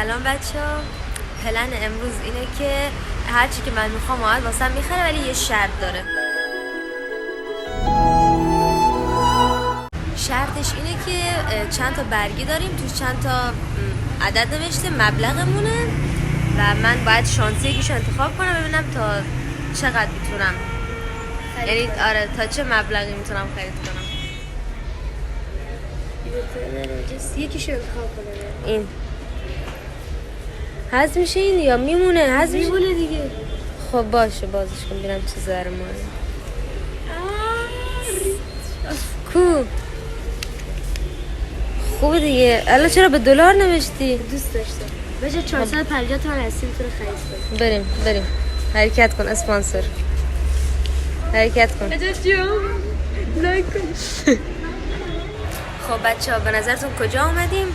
سلام بچه ها. پلن امروز اینه که هرچی که من میخوام آهد واسم میخره، ولی یه شرط داره. شرطش اینه که چند تا برگی داریم، توش چند تا عدد نوشته، مبلغمونه و من باید شانسی یکیشو انتخاب کنم ببینم تا چقدر میتونم، یعنی آره تا چه مبلغی میتونم خرید کنم. یکیشو انتخاب کنم. این حذف میشه این یا میمونه؟ حذف میمونه دیگه. خب باشه بازش کن ببینم چه ذره مونه. کو خوبه دیگه. الان چرا به دلار نوشتی؟ دوست داشتم. بشه 450 تومن هستی میتونه خرید کنه. بریم حرکت کن اسپانسر. حرکت کن. لایک کن. خب بچه‌ها به نظرتون کجا اومدیم؟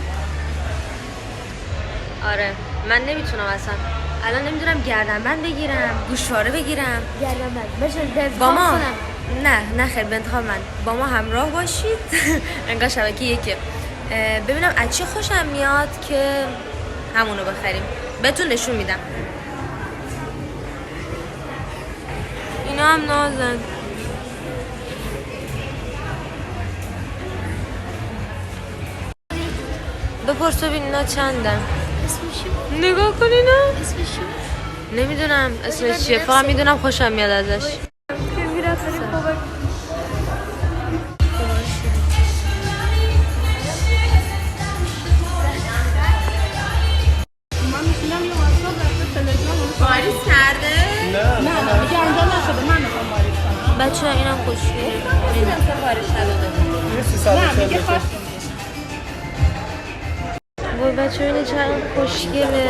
آره من نمیتونم اصلا الان نمیدونم گردنبند بگیرم، گوشواره بگیرم. گردنبند. بشه با ما نه خیر به انتخاب من با ما همراه باشید. انگار شبکه یکه. ببینم از چی خوشم میاد که همونو بخریم. بهتون نشون میدم. اینا هم نازن. بپرس ببین اینا چندن. اسمشو نگاه کن اینا. اسمشو نمیدونم اسمش چیه، فقط میدونم خوشم میاد ازش. واریز کرده؟ نه میگه انجام نشده. من میخوام واریز کنم. بچه ها اینم خوشگله. این واریز نداده. وای بچه ها اینه چند خوشگله.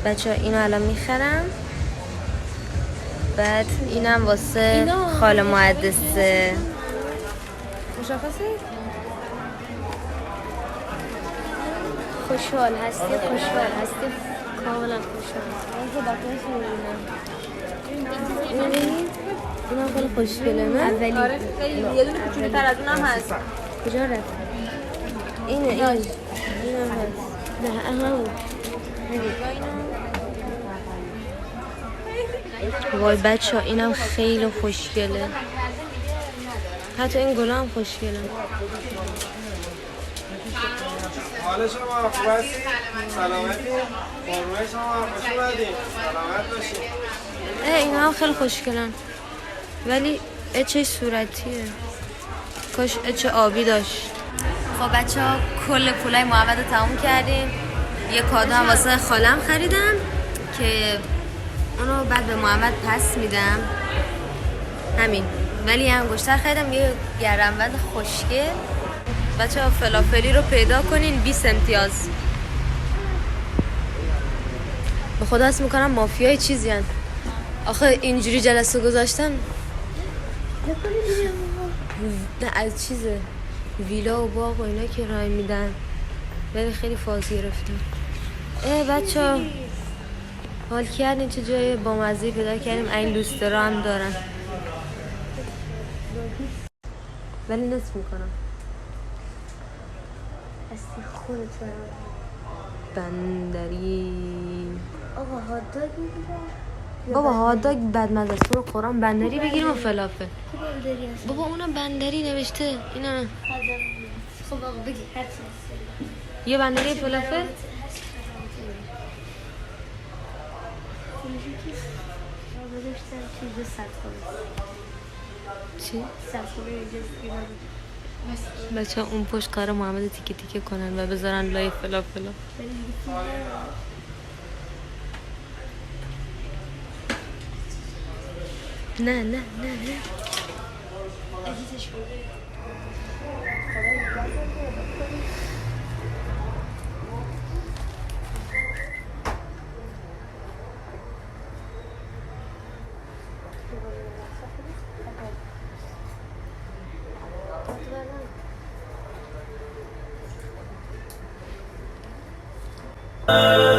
بچه ها اینو الان میخرم، بعد اینم واسه خاله مهندسه. مشخصه؟ خوشحال هستی کاملا خوشحال. اینم خیلی خوشگله. نه؟ اولی. آره خیلی یه دونه کوچولوتر از اونم هست. کجا رفت؟ اینم هست. نه همون. وای بچه ها اینم خیلی خوشگله. حتی این گلا هم خوشگله. حال شما خوب هستی؟ سلامتی؟ قربون شما خوش اومدید. سلامت باشید. اینا هم خیلی خوشگلن، ولی چه صورتیه، کاش چه آبی داشت. خب بچه ها کل پولای محمد رو تموم کردیم. یه کادو هم واسه خالم خریدم که اونو بعد به محمد پس میدم. همین. ولی یه انگشتر خریدم، یه گردنبند خوشگل. بچه ها فلافلی رو پیدا کنین 20 امتیاز. به خدا حس میکنم مافیای چیزی هن. آخه اینجوری جلسه گذاشتن نه از چیزه ویلا و باغ و اینا که رای میدن، ولی خیلی فاز گرفتن. بچه ها حال کردین چه جای با مزهی پیدا کردیم. این لوسترا هم دارن ولی نصف میکنم. هستی خودت بندری آقا هاتداگ میگیرم. بابا هاتداگ بدمزه است. رو قرآن بندری بگیریم و فلافل. بندری هست. بابا اونم بندری نوشته. اینا خب آقا بگی هر چی. یه بندری فلافل. چی؟ بچه ها اون پشت قرار محمد تیکه تیکه کنن و بذارن لای فلافلا. نه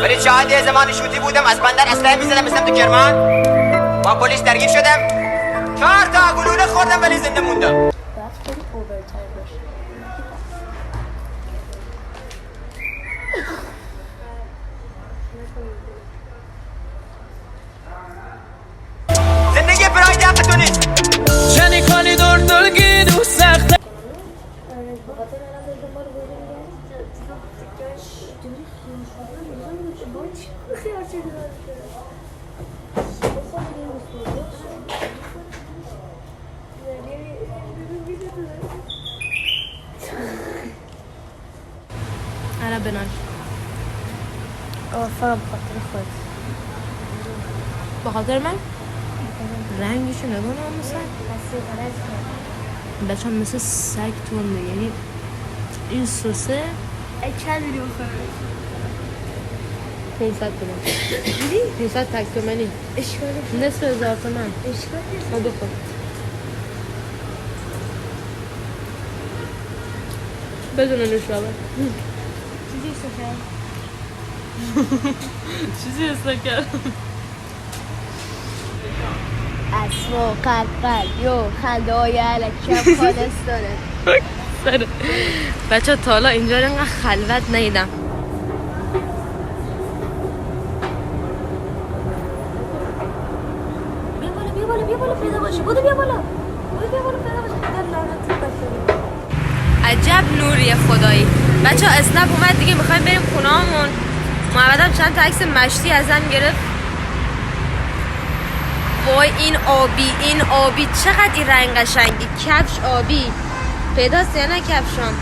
ولی شاید یه زمانی شوتی بودم از بندر اسلحه میزدم مثلا تو کرمان با پلیس درگیر شدم 4 تا گلوله خوردم ولی زنده موندم. زندگی برای دفتون نیست. جنی کالی دردگی دو سخته آره بنال فقط بخاطر خود. بخاطر من رنگشو نگاه نام مثل بچه هم مثل سگ تونده، یعنی این سوسه چند میلی بخوره؟ 500 تومن 500 تک تومنی اشکالی نصف هزار تومن. اشکالی ما بخور بدون نوشابه چیزی سفر چیزی استکر اسما قلقل یو خنده های علکشم خالص داره. بچه تا حالا اینجا رو اینقدر خلوت ندیدم. بیا بالا پیدا باشه. بودو بیا بالا پیدا باشه. عجب نوریه خدایی. بچه اسنپ اومد دیگه، میخوایم بریم خونه‌مون. محمدم چند تا عکس مشتی ازم گرفت. وای این آبی چقدر این رنگ قشنگی. کفش آبی پیداست یا نه کفشام؟